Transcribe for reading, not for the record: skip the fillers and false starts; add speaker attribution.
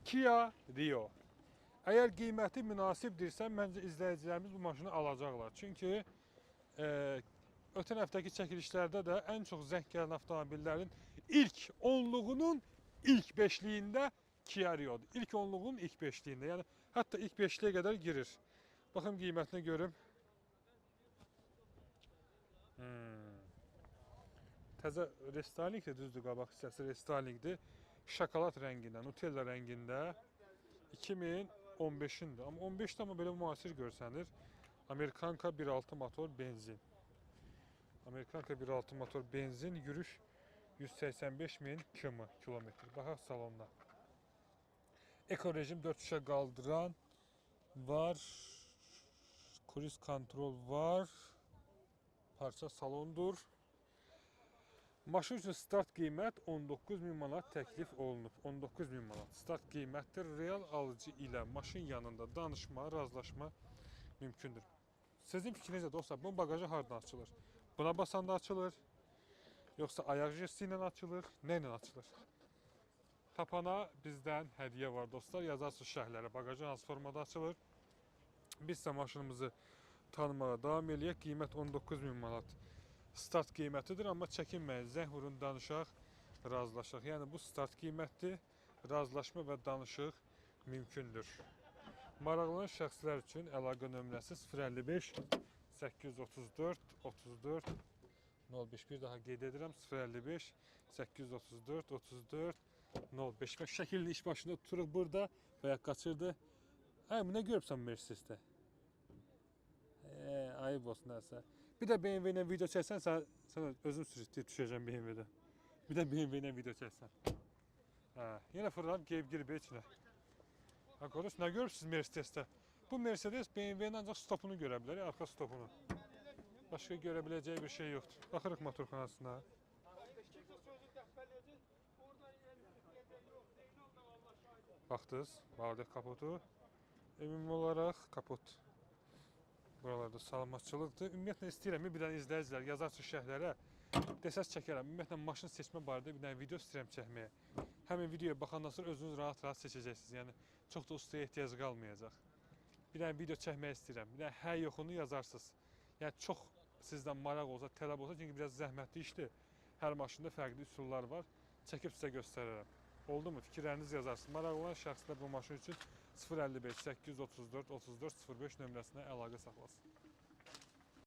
Speaker 1: Kia Rio. Əgər qiyməti münasibdirsə, məncə izləyicilərimiz bu maşını alacaqlar. Çünki ötən həftəki çəkilişlərdə də ən çox zəng gələn avtomobillərin ilk 10-luğunun ilk 5-liyində Kia Rio'dur. İlk 10-luğunun ilk 5-liyində. Yəni hətta ilk 5-liyə qədər girir. Baxın qiymətinə görüm. Təzə restalingdir, düzdür, qabaq hissəsi restalingdir. Şokolad rəngində, Nutella rəngində 2015-indir. Amma 15-də amma belə müasir görsənir. Amerikanka 1.6 motor benzin. Amerikanka 1.6 motor benzin, yürüş 185.000 kilometr. Baxaq salonda. Eko rejim 4 şüşə qaldıran var. Cruise kontrol var. Parça salondur. Maşın üçün start qiymət 19.000 manat təklif olunub. 19.000 manat start qiymətdir. Real alıcı ilə maşın yanında danışma, razılaşma mümkündür. Sizin fikrinizdə dostlar, bu bagajı hardan açılır? Buna basanda açılır. Yoxsa ayaq jesti ilə açılır? Nə ilə açılır? Tapana bizdən hədiyyə var dostlar. Yazarsınız şərhlərə. Bagajı hansı formada açılır? Biz isə maşınımızı tanımağa davam eləyək. Qiymət 19.000 manat. Start qiymətidir, amma çəkinməyin, zəng vurun, danışaq, razılaşaq. Yəni bu start qiymətdir, razılaşma və danışıq mümkündür. Maraqlanan şəxslər üçün əlaqə nömrəsi 055 834 34 05. Bir daha qeyd edirəm, 055 834 34 05. Və şəkilin iş başında tuturuq burada və ya qaçırdı. Ay, nə görübsən Mercedesdə? Ayıb olsun nəsə. Bir də BMW ilə video çəksən, sən özün sürücü düşəcəm BMW-də. Bir də BMW ilə video çəksən. Yenə fırlanıb qeyb girib içinə. Qardaş, nə görürsünüz Mercedesdə? Bu Mercedes BMW-nin ancaq stopunu görə bilər, arxa stopunu. Başqa görə biləcəyi bir şey yoxdur. Baxırıq motorxanasına. Baxdınız, bağladıq kapotu. Ümumi olaraq kapot. Buralarda salamatçılıqdır. Ümumiyyətlə istəyirəm, bir dənə izləyicilər yazarsınız şərhlərə, desəz çəkərəm. Ümumiyyətlə maşın seçmə barədə bir dənə video istəyirəm çəkməyə. Həmin videoya baxandan sonra özünüz rahat-rahat seçəcəksiniz. Yəni çox da ustaya ehtiyac qalmayacaq. Bir dənə video çəkmək istəyirəm. Bir dənə hə yoxunu yazarsınız. Yəni çox sizdən maraq olsa, tələb olsa, çünki biraz zəhmətli işdir. Hər maşında fərqli üsullar var. Çəkib sizə göstərərəm. Oldu mu? Fikirlərinizi yazarsınız. Maraq olan şəxslər bu maşın üçün 055 834 34 05 nömrəsinə əlaqə saxlasın.